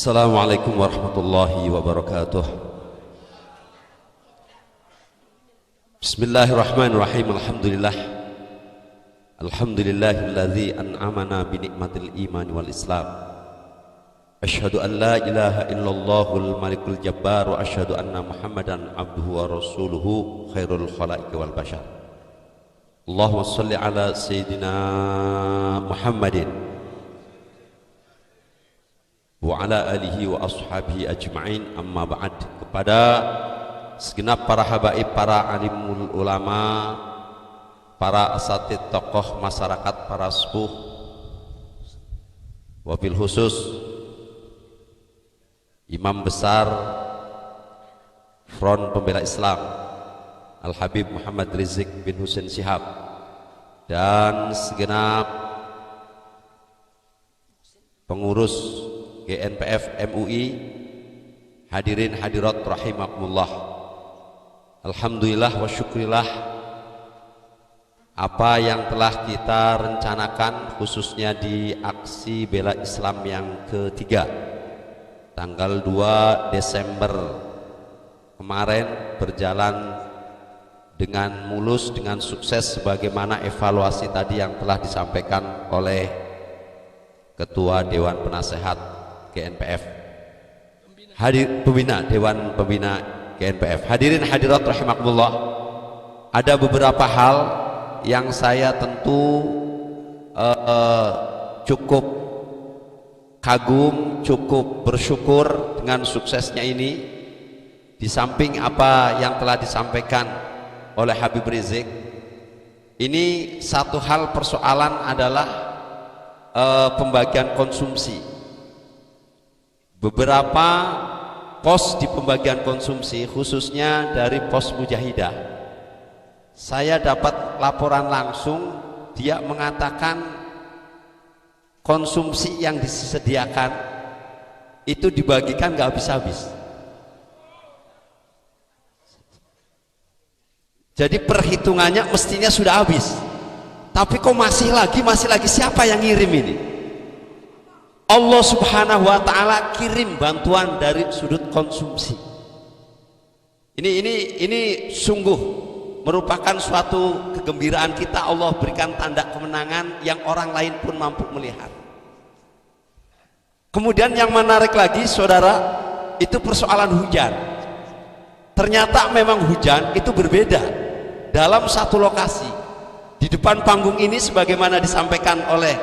Assalamualaikum warahmatullahi wabarakatuh. Bismillahirrahmanirrahim. Alhamdulillahilladzi an'amana bi ni'matil iman wal islam. Asyhadu an la ilaha illallahul malikul jabbar wa asyhadu anna muhammadan abduhu wa rasuluhu khairul khalaiqi wal bashar. Allahumma shalli ala sayyidina Muhammadin wa ala alihi wa ashabihi ajma'in, amma ba'd. Kepada segenap para habaib, para alimul ulama, para asatid tokoh masyarakat, para sepuh, wabil khusus Imam besar Front Pembela Islam Al-Habib Muhammad Rizik bin Husain Shihab, dan segenap pengurus GNPF MUI, hadirin hadirat rahimakumullah. Alhamdulillah wa syukrillah, apa yang telah kita rencanakan khususnya di aksi bela Islam yang ketiga tanggal 2 Desember kemarin berjalan dengan mulus, dengan sukses, sebagaimana evaluasi tadi yang telah disampaikan oleh Ketua Dewan Penasehat GNPF, pembina Dewan Pembina GNPF. Hadirin hadirat rahimakumullah, ada beberapa hal yang saya tentu cukup kagum, cukup bersyukur dengan suksesnya ini. Di samping apa yang telah disampaikan oleh Habib Rizik, ini satu hal persoalan adalah pembagian konsumsi. Beberapa pos di pembagian konsumsi, khususnya dari pos Mujahidah, saya dapat laporan langsung, dia mengatakan konsumsi yang disediakan itu dibagikan nggak habis-habis. Jadi perhitungannya mestinya sudah habis, tapi kok masih lagi, siapa yang ngirim ini? Allah subhanahu wa ta'ala kirim bantuan dari sudut konsumsi. Ini sungguh merupakan suatu kegembiraan kita. Allah berikan tanda kemenangan yang orang lain pun mampu melihat. Kemudian yang menarik lagi, saudara, itu persoalan hujan. Ternyata memang hujan itu berbeda dalam satu lokasi. Di depan panggung ini, sebagaimana disampaikan oleh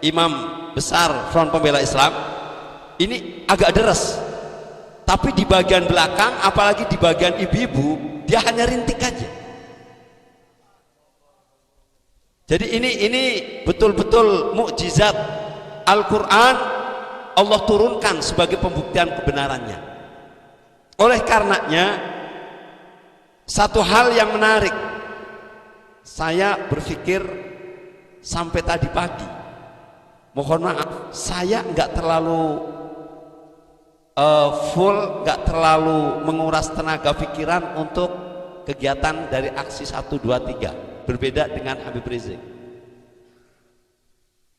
Imam besar Front Pembela Islam, ini agak deres, tapi di bagian belakang, apalagi di bagian ibu-ibu, dia hanya rintik aja. Jadi ini betul-betul mukjizat Al-Quran Allah turunkan sebagai pembuktian kebenarannya. Oleh karenanya, satu hal yang menarik, saya berpikir sampai tadi pagi, mohon maaf, saya nggak terlalu full, nggak terlalu menguras tenaga pikiran untuk kegiatan dari aksi 1, 2, 3, berbeda dengan Habib Rizik.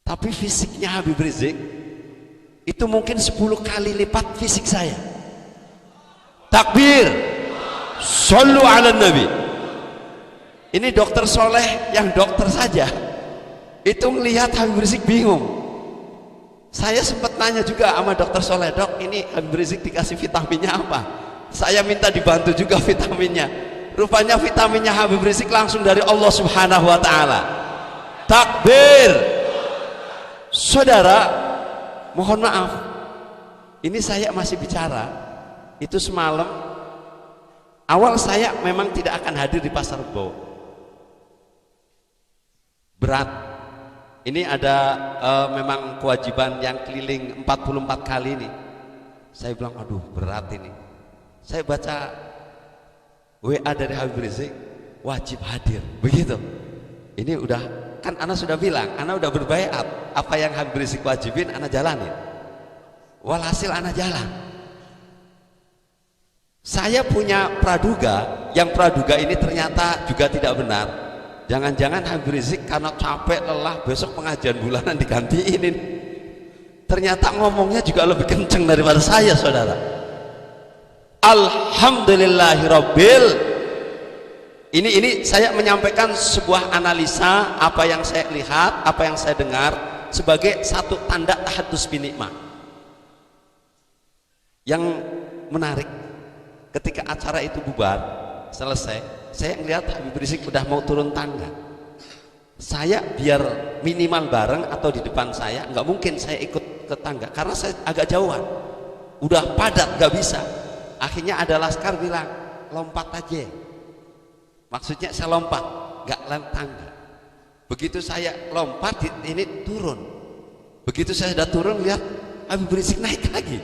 Tapi fisiknya Habib Rizik itu mungkin 10 kali lipat fisik saya. Takbir, shollu ala nabi. Ini dokter soleh yang dokter saja itu melihat Habib Rizik bingung. Saya sempat nanya juga sama dokter soleh, dok, ini Habib Rizik dikasih vitaminnya apa? Saya minta dibantu juga vitaminnya. Rupanya vitaminnya Habib Rizik langsung dari Allah subhanahu wa ta'ala. Takbir. Saudara, mohon maaf, ini saya masih bicara, itu semalam awal saya memang tidak akan hadir di Pasar Rebo. Berat. Ini ada memang kewajiban yang keliling 44 kali ini. Saya bilang, aduh berat ini. Saya baca WA dari Habib Rizik, wajib hadir, begitu. Ini udah, kan ana sudah bilang, ana udah berbaiat, apa yang Habib Rizik wajibin ana jalanin. Walhasil ana jalan. Saya punya praduga, yang praduga ini ternyata juga tidak benar. Jangan-jangan Habib Rizik karena capek lelah besok pengajian bulanan digantiin ini. ternyata ngomongnya juga lebih kenceng daripada saya, saudara. Alhamdulillahirabbil. Ini saya menyampaikan sebuah analisa apa yang saya lihat, apa yang saya dengar sebagai satu tanda tahadus bin nikmah. Yang menarik, ketika acara itu bubar selesai, saya melihat Habib Rizik udah mau turun tangga. Saya biar minimal bareng atau di depan saya, nggak mungkin saya ikut ke tangga karena saya agak jauhan, udah padat nggak bisa. Akhirnya ada laskar bilang lompat aja, maksudnya saya lompat, nggak lewat tangga. Begitu saya lompat ini turun, begitu saya sudah turun lihat Habib Rizik naik lagi.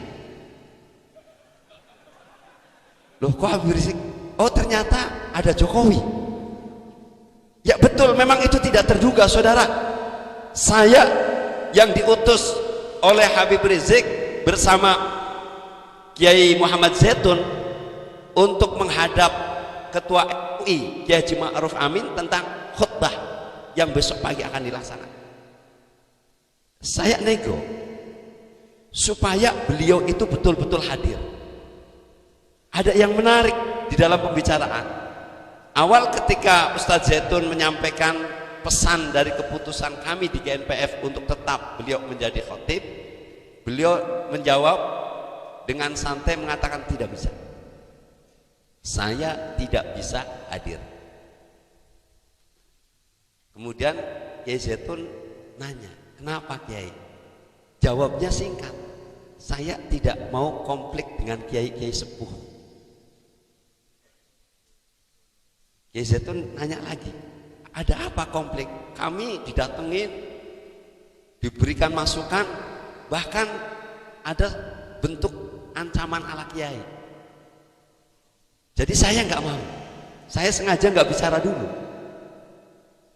Loh, kok Habib Rizik? Oh, ternyata ada Jokowi. Ya betul, memang itu tidak terduga, saudara. Saya yang diutus oleh Habib Rizik bersama Kiai Muhammad Zaitun untuk menghadap Ketua MUI Kiai Haji Ma'ruf Amin tentang khutbah yang besok pagi akan dilaksanakan. Saya nego supaya beliau itu betul-betul hadir. Ada yang menarik di dalam pembicaraan. Awal ketika Ustadz Zaitun menyampaikan pesan dari keputusan kami di GNPF untuk tetap beliau menjadi khotib, beliau menjawab dengan santai mengatakan tidak bisa. Saya tidak bisa hadir. Kemudian Kiai Zaitun nanya, kenapa Kiai? Jawabnya singkat, saya tidak mau konflik dengan kiai-kiai sepuh. Kiai Zaitun nanya lagi, ada apa konflik? Kami didatengin, diberikan masukan, bahkan ada bentuk ancaman ala kiai. Jadi saya nggak mau, saya sengaja nggak bicara dulu.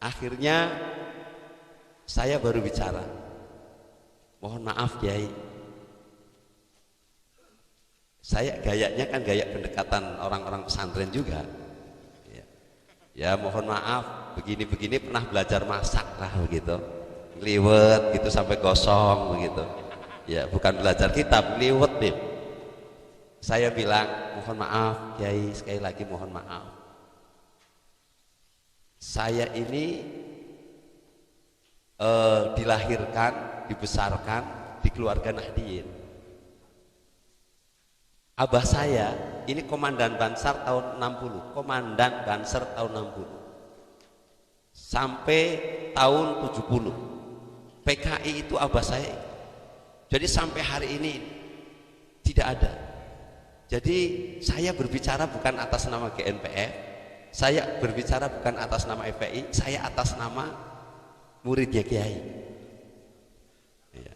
Akhirnya saya baru bicara, mohon maaf Kiai, saya gayanya kan gaya pendekatan orang-orang pesantren juga. Ya mohon maaf, begini-begini pernah belajar masak lah begitu, liwet gitu sampai gosong begitu. Ya bukan belajar kitab, liwet Bib. Saya bilang mohon maaf Kiai, sekali lagi mohon maaf. Saya ini dilahirkan, dibesarkan di keluarga Nahdien. Abah saya ini komandan Bansar tahun 60, komandan Banser tahun 60 sampai tahun 70. PKI itu abah saya. Jadi sampai hari ini tidak ada. Jadi saya berbicara bukan atas nama GNPF, saya berbicara bukan atas nama FPI, saya atas nama muridnya Kiai. Ya.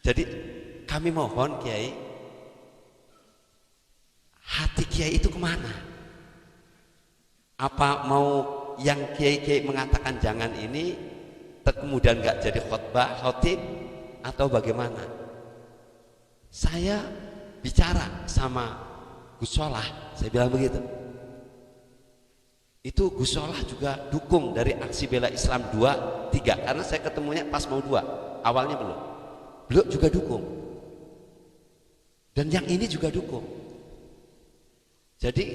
Jadi kami mohon Kiai, hati Kiai itu kemana? Apa mau yang Kiai mengatakan jangan ini kemudian nggak jadi khotib atau bagaimana? Saya bicara sama Gus Solah, saya bilang begitu. Itu Gus Solah juga dukung dari aksi bela Islam 2, 3 karena saya ketemunya pas mau 2, awalnya belum. Beliau juga dukung. Dan yang ini juga dukung. Jadi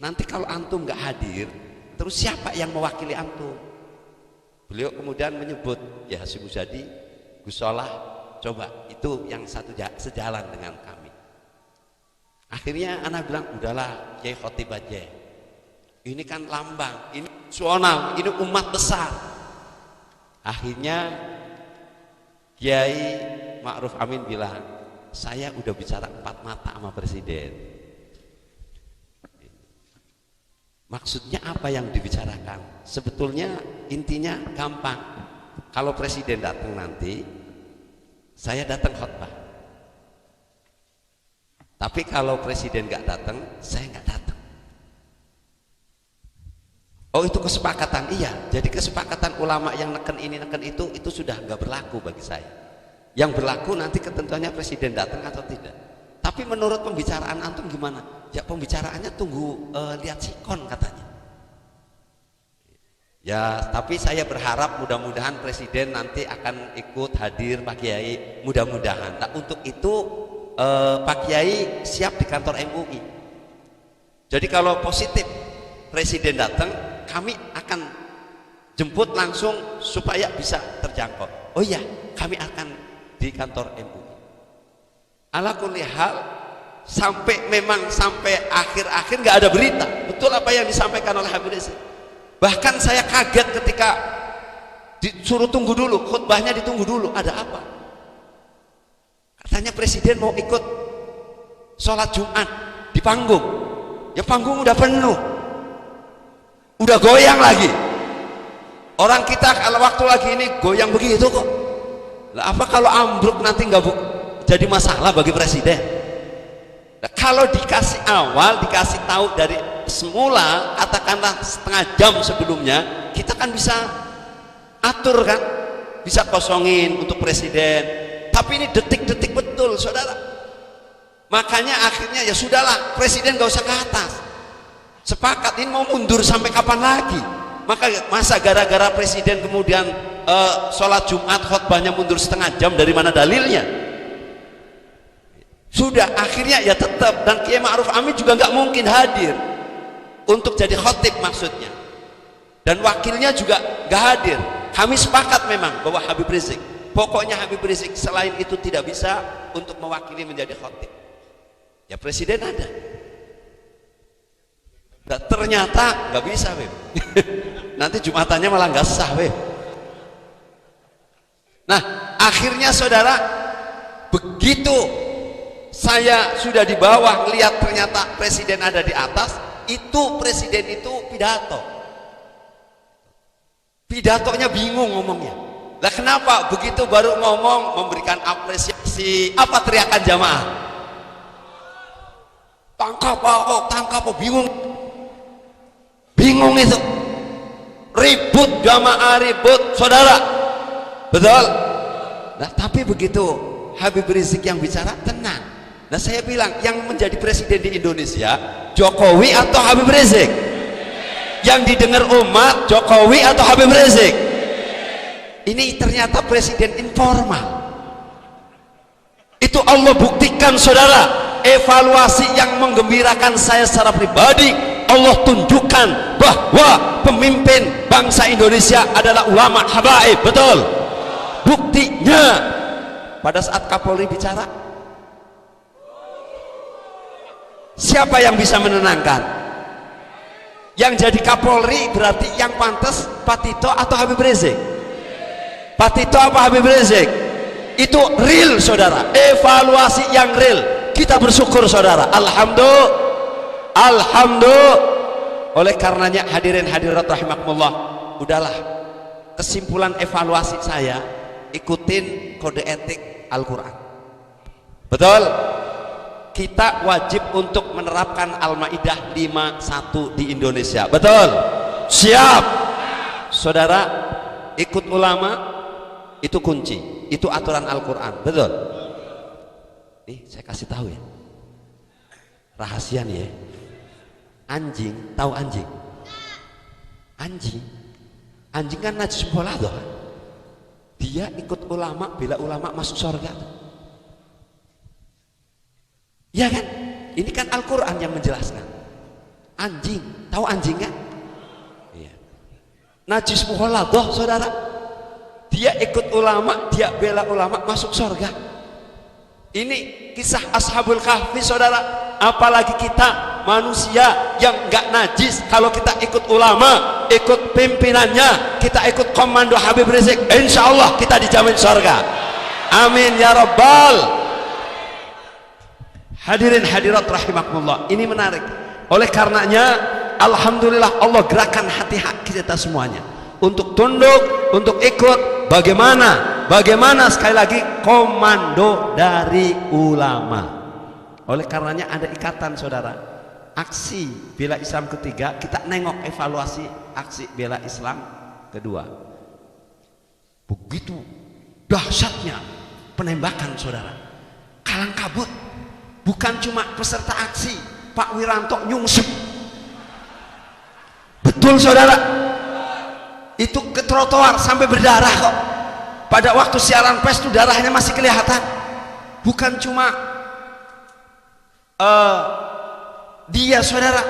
nanti kalau antum nggak hadir, terus siapa yang mewakili antum? Beliau kemudian menyebut ya Hasyim Muzadi, Gus Solah, coba itu yang satu sejalan dengan kami. Akhirnya anak bilang udahlah Kiai khotib aja. Ini kan lambang, ini nasional, ini umat besar. Akhirnya Kiai Ma'ruf Amin bilang, saya udah bicara 4 mata sama presiden. Maksudnya apa yang dibicarakan? Sebetulnya intinya gampang. Kalau presiden datang nanti, saya datang khutbah. Tapi kalau presiden nggak datang, saya nggak datang. Oh itu kesepakatan, iya. Jadi kesepakatan ulama yang neken ini neken itu sudah nggak berlaku bagi saya. Yang berlaku nanti ketentuannya presiden datang atau tidak. Tapi menurut pembicaraan antum gimana? Ya pembicaraannya tunggu lihat sikon katanya. Ya, tapi saya berharap mudah-mudahan Presiden nanti akan ikut hadir Pak Kiai, mudah-mudahan. Nah, untuk itu Pak Kiai siap di kantor MUI. Jadi kalau positif Presiden datang, kami akan jemput langsung supaya bisa terjangkau. Oh iya, kami akan di kantor MUI. Ala kulli hal, sampai akhir-akhir nggak ada berita. Betul apa yang disampaikan oleh Habib Rizik. Bahkan saya kaget ketika disuruh tunggu dulu, khutbahnya ditunggu dulu. Ada apa? Katanya Presiden mau ikut sholat Jumat di panggung. Ya panggung udah penuh, udah goyang lagi. Orang kita kalau waktu lagi ini goyang begitu kok. Lah apa kalau ambruk nanti nggak jadi masalah bagi Presiden? Nah, kalau dikasih awal, dikasih tahu dari semula, katakanlah setengah jam sebelumnya, kita kan bisa atur kan, bisa kosongin untuk Presiden. Tapi ini detik-detik betul, saudara. Makanya akhirnya ya sudahlah, Presiden gak usah ke atas. Sepakat ini mau mundur sampai kapan lagi? Masa gara-gara Presiden kemudian sholat Jumat khutbahnya mundur setengah jam, dari mana dalilnya? Sudah akhirnya ya tetap, dan Kiai Ma'ruf Amin juga nggak mungkin hadir untuk jadi khotib maksudnya, dan wakilnya juga nggak hadir. Kami sepakat memang bahwa Habib Rizik, pokoknya Habib Rizik selain itu tidak bisa untuk mewakili menjadi khotib. Ya Presiden ada. Nah, ternyata nggak bisa, Beb. Nanti Jumatannya malah nggak sah, Beb. Nah akhirnya saudara, begitu saya sudah di bawah lihat ternyata Presiden ada di atas, itu Presiden itu pidatonya bingung ngomongnya. Lah kenapa begitu baru ngomong memberikan apresiasi, apa teriakan jamaah? Tangkap, bingung itu, ribut jamaah, ribut saudara, betul. Nah tapi begitu Habib Rizik yang bicara, tenang. Nah saya bilang, yang menjadi presiden di Indonesia Jokowi atau Habib Rizik? Yang didengar umat Jokowi atau Habib Rizik? Ini ternyata presiden informal. Itu Allah buktikan saudara. Evaluasi yang menggembirakan saya secara pribadi, Allah tunjukkan bahwa pemimpin bangsa Indonesia adalah ulama habaib. Betul. Buktinya pada saat Kapolri bicara, siapa yang bisa menenangkan? Yang jadi Kapolri berarti yang pantas Pak Tito atau Habib Rizik? Pak Tito apa Habib Rizik? Itu real saudara, evaluasi yang real. Kita bersyukur saudara, alhamdulillah. Oleh karenanya hadirin hadirat rahimakumullah, udahlah, kesimpulan evaluasi saya, ikutin kode etik Al-Quran. Betul? Kita wajib untuk menerapkan Al-Maidah 51 di Indonesia. Betul? Siap. Saudara, ikut ulama itu kunci, itu aturan Al-Quran. Betul? Nih saya kasih tahu ya, rahasia nih ya. Anjing, tahu anjing? Anjing kan najis bola doh. Dia ikut ulama, bela ulama masuk surga. Ya kan? Ini kan Al-Quran yang menjelaskan. Anjing, tahu anjing kan? Iya. Najis muholadoh saudara. Dia ikut ulama, dia bela ulama masuk surga. Ini kisah Ashabul Kahfi saudara. Apalagi kita manusia yang enggak najis, kalau kita ikut ulama, ikut pimpinannya, kita ikut komando Habib Rizik, insya Allah kita dijamin surga. Amin ya Rabbal. Hadirin hadirat rahimakumullah, ini menarik. Oleh karenanya alhamdulillah Allah gerakan hati kita semuanya untuk tunduk, untuk ikut. Bagaimana sekali lagi komando dari ulama. Oleh karenanya ada ikatan saudara. Aksi bela Islam ketiga, kita nengok evaluasi aksi bela Islam kedua. Begitu dahsyatnya penembakan saudara, kalang kabut. Bukan cuma peserta aksi, Pak Wiranto nyungsep. Betul saudara? itu ke trotoar sampai berdarah kok. Pada waktu siaran pers itu darahnya masih kelihatan. Bukan cuma dia saudara,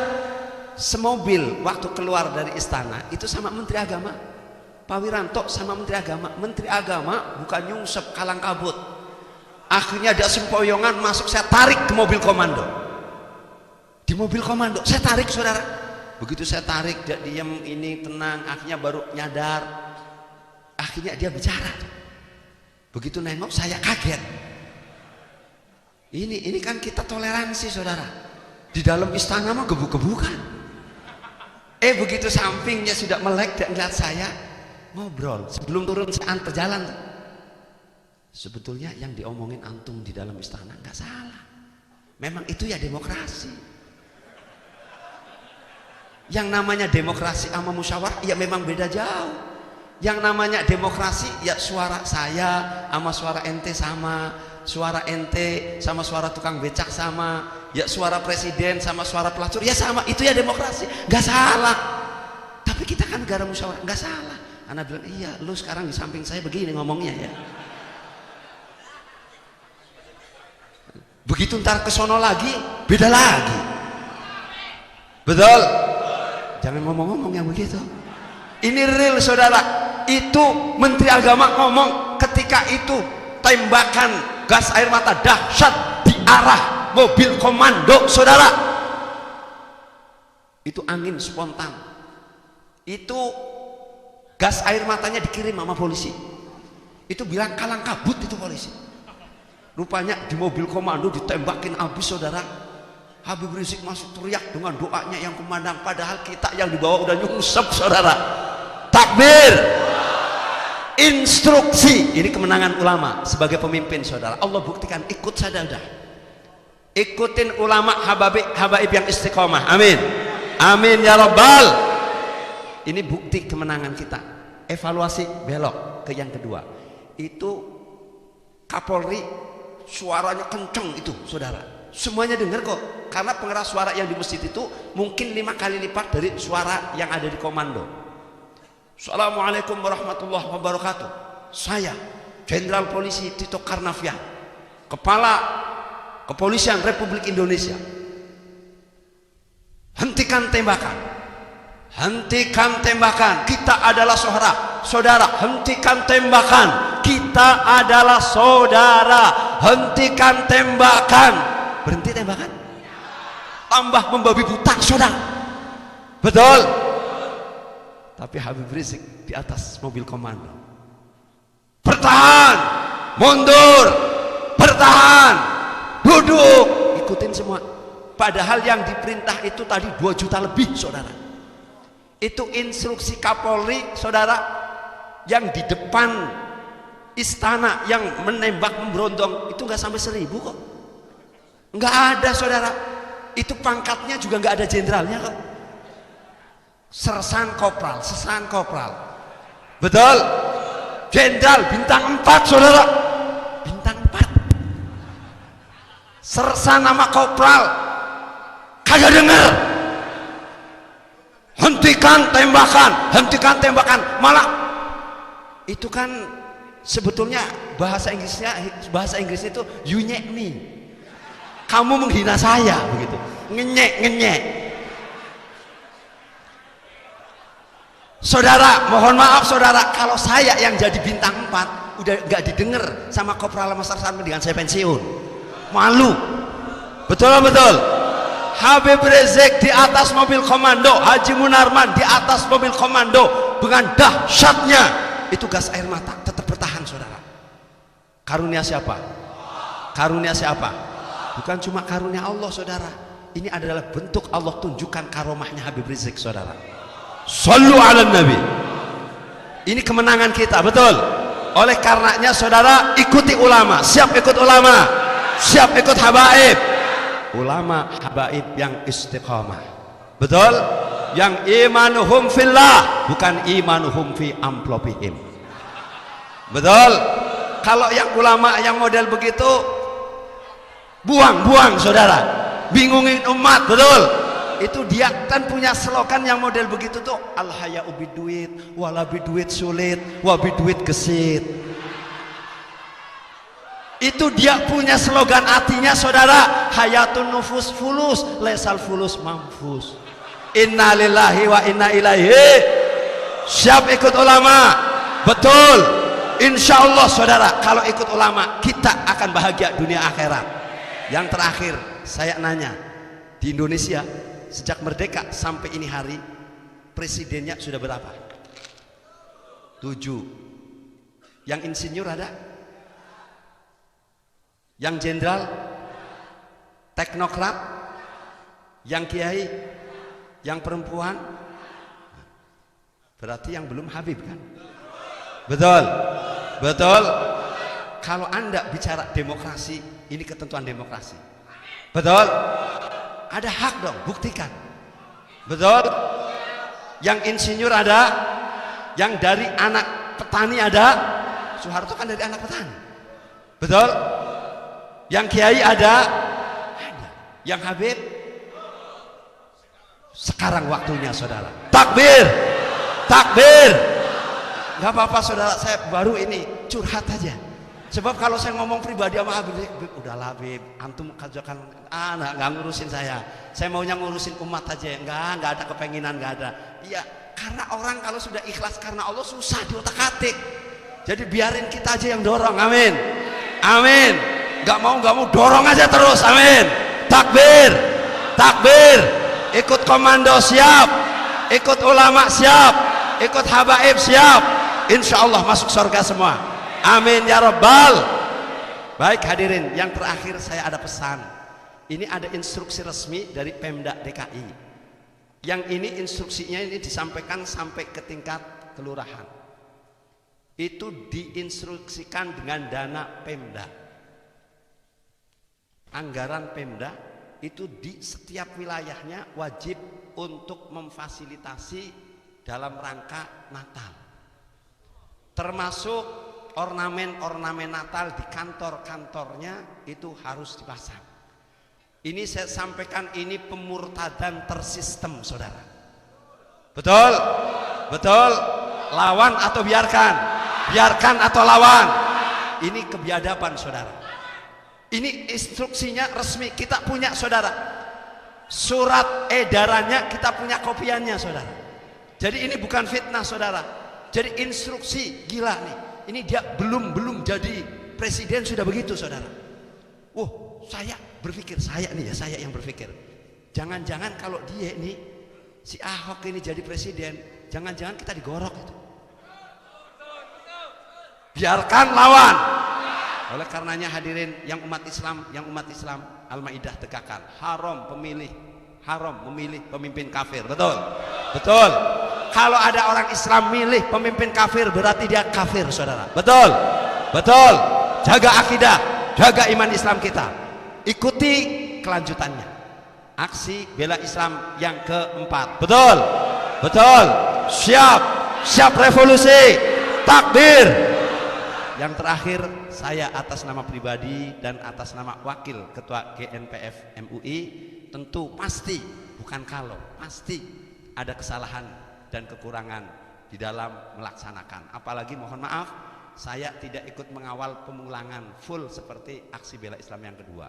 semobil waktu keluar dari istana itu sama Menteri Agama Pak Wiranto, sama Menteri Agama. Menteri Agama bukan nyungsep kalang kabut, akhirnya ada sempoyongan masuk, saya tarik ke mobil komando. Di mobil komando saya tarik saudara, begitu saya tarik dia diam, ini tenang, akhirnya baru nyadar, akhirnya dia bicara. Begitu nengok saya kaget. Ini kan kita toleransi saudara, di dalam istana mah gebuk-gebukan. Begitu sampingnya sudah melek dan lihat saya, ngobrol sebelum turun, saya antar jalan. Sebetulnya yang diomongin antum di dalam istana nggak salah, memang itu ya demokrasi. Yang namanya demokrasi sama musyawarah ya memang beda jauh. Yang namanya demokrasi ya suara saya sama suara ente sama, suara ente sama suara tukang becak sama, ya suara presiden sama suara pelacur ya sama, itu ya demokrasi, nggak salah. Tapi kita kan negara musyawarah, nggak salah. Anak bilang iya, lu sekarang di samping saya begini ngomongnya ya. Begitu ntar kesono lagi beda lagi, betul? Jangan ngomong-ngomong yang begitu. Ini real saudara. Itu Menteri Agama ngomong ketika itu tembakan gas air mata dahsyat di arah mobil komando saudara. Itu angin spontan. Itu gas air matanya dikirim sama polisi. Itu bilang kalang kabut itu polisi. Rupanya di mobil komando ditembakin habis saudara. Habib Rizik masuk teriak dengan doanya yang kumandang, padahal kita yang dibawa udah nyungsep saudara. Takbir, instruksi. Ini kemenangan ulama sebagai pemimpin saudara. Allah buktikan, ikut saja udah, ikutin ulama habaib yang istiqomah. Amin, amin ya rabbal. Ini bukti kemenangan kita. Evaluasi belok ke yang kedua. Itu Kapolri suaranya kenceng itu saudara, semuanya dengar kok, karena pengeras suara yang di masjid itu mungkin 5 kali lipat dari suara yang ada di komando. Assalamualaikum warahmatullahi wabarakatuh. Saya Jenderal Polisi Tito Karnavian, Kepala Kepolisian Republik Indonesia, hentikan tembakan, hentikan tembakan, kita adalah saudara, hentikan tembakan, kita adalah saudara, hentikan tembakan. Berhenti tembakan, tambah membabi buta saudara, betul? Tapi Habib Rizik di atas mobil komando, bertahan, mundur, bertahan, duduk, ikutin semua. Padahal yang diperintah itu tadi 2 juta lebih saudara. Itu instruksi Kapolri saudara, yang di depan istana yang menembak memberondong itu nggak sampai 1000 kok. Nggak ada saudara, itu pangkatnya juga nggak ada jenderalnya kok. Sersan kopral, betul? Jenderal bintang 4 saudara, bintang 4. Sersan nama kopral kagak dengar. Hentikan tembakan, malah itu kan sebetulnya bahasa Inggris itu you nyek me, kamu menghina saya begitu, ngenyek. Saudara, mohon maaf saudara, kalau saya yang jadi bintang 4 udah nggak didengar sama Kopral sama Sersan dengan saya pensiun, malu, betul. Habib Rizik di atas mobil komando, Haji Munarman di atas mobil komando, dengan dahsyatnya itu gas air mata tetap bertahan saudara. Karunia siapa? Bukan cuma karunia Allah saudara, ini adalah bentuk Allah tunjukkan karomahnya Habib Rizik saudara. Shallu ala Nabi. Ini kemenangan kita, betul? Oleh karenanya saudara, ikuti ulama. Siap ikut ulama, siap ikut habaib. Ulama habaib yang istiqamah, betul? Yang imanuhum fillah, bukan imanuhum fi amplopihim, betul? Kalau yang ulama yang model begitu buang saudara, bingungin umat, betul? Itu dia kan punya slogan yang model begitu tuh, al haya'u biduit, wala biduit sulit, wa biduit gesit. Itu dia punya slogan, artinya saudara, hayatun nufus fulus, lesal fulus mamfus. Inna lillahi wa inna ilaihi. Siap ikut ulama? Betul. Insya Allah saudara, kalau ikut ulama kita akan bahagia dunia akhirat. Yang terakhir saya nanya, di Indonesia sejak merdeka sampai ini hari presidennya sudah berapa? 7. Yang insinyur ada? Yang jenderal? Teknokrat? Yang kiai? Yang perempuan? Berarti yang belum Habib kan? Betul, betul. Kalau Anda bicara demokrasi, ini ketentuan demokrasi. Betul. Ada hak dong, buktikan. Betul. Yang insinyur ada, yang dari anak petani ada. Soeharto kan dari anak petani. Betul. Yang kiai ada. Yang Habib. Sekarang waktunya saudara. Takbir, takbir. Gak apa-apa saudara, saya baru ini curhat aja. Sebab kalau saya ngomong pribadi sama Habib, udahlah Habib, antum kajakan, nggak ngurusin saya. Saya maunya ngurusin umat aja, nggak ada kepenginan, nggak ada. Iya, karena orang kalau sudah ikhlas karena Allah susah diotak-atik. Jadi biarin kita aja yang dorong, amin, amin. Nggak mau dorong aja terus, amin. Takbir, takbir. Ikut komando siap, ikut ulama siap, ikut habaib siap. Insya Allah masuk surga semua. Amin ya Rabbal. Baik hadirin, yang terakhir saya ada pesan. Ini ada instruksi resmi dari Pemda DKI. Yang ini instruksinya ini disampaikan sampai ke tingkat kelurahan. Itu diinstruksikan dengan dana Pemda. Anggaran Pemda itu di setiap wilayahnya wajib untuk memfasilitasi dalam rangka Natal. Termasuk ornamen-ornamen Natal di kantor-kantornya itu harus dipasang. Ini saya sampaikan, ini pemurtadan tersistem saudara. Betul? Betul? Lawan atau biarkan? Biarkan atau lawan? Ini kebiadaban saudara. Ini instruksinya resmi, kita punya saudara. Surat edarannya kita punya kopiannya saudara. Jadi ini bukan fitnah saudara. Jadi instruksi, gila nih. Ini dia belum jadi presiden sudah begitu saudara. Saya berpikir, saya yang berpikir. Jangan-jangan kalau dia ini, si Ahok ini jadi presiden, jangan-jangan kita digorok itu. Biarkan lawan. Oleh karenanya hadirin yang umat Islam, Al-Maidah tegakkan. Haram memilih pemimpin kafir. Betul? Betul. Kalau ada orang Islam milih pemimpin kafir berarti dia kafir saudara. Betul? Betul. Jaga akidah, jaga iman Islam kita. Ikuti kelanjutannya. Aksi bela Islam yang keempat. Betul? Betul. Siap revolusi. Takbir. Yang terakhir, saya atas nama pribadi dan atas nama wakil ketua GNPF MUI, tentu pasti, bukan kalau, pasti ada kesalahan dan kekurangan di dalam melaksanakan. Apalagi mohon maaf, saya tidak ikut mengawal pemulangan full seperti aksi bela Islam yang kedua.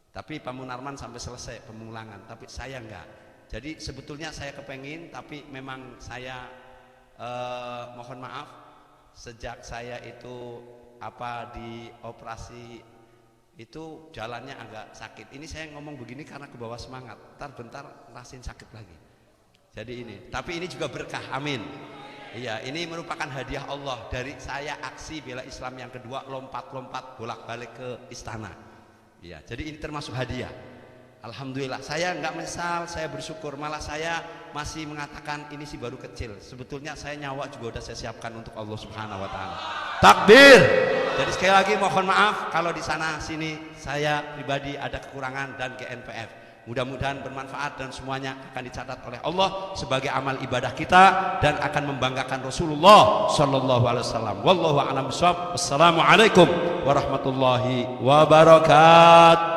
Tapi Pak Munarman sampai selesai pemulangan, tapi saya enggak. Jadi sebetulnya saya kepengin, tapi memang saya mohon maaf, sejak saya itu di operasi itu jalannya agak sakit. Ini saya ngomong begini karena ke bawah semangat. Bentar rasain sakit lagi. Jadi ini, tapi ini juga berkah, amin. Iya, ini merupakan hadiah Allah dari saya aksi bela Islam yang kedua, lompat-lompat bolak-balik ke istana. Iya, jadi ini termasuk hadiah. Alhamdulillah, saya nggak menyesal, saya bersyukur. Malah saya masih mengatakan ini sih baru kecil. Sebetulnya saya nyawa juga udah saya siapkan untuk Allah Subhanahu Wa Taala. Takbir. Jadi sekali lagi mohon maaf kalau di sana sini saya pribadi ada kekurangan dan GNPF. Mudah-mudahan bermanfaat dan semuanya akan dicatat oleh Allah sebagai amal ibadah kita dan akan membanggakan Rasulullah sallallahu alaihi wasallam. Wallahu a'lam bishawab. Wassalamualaikum warahmatullahi wabarakatuh.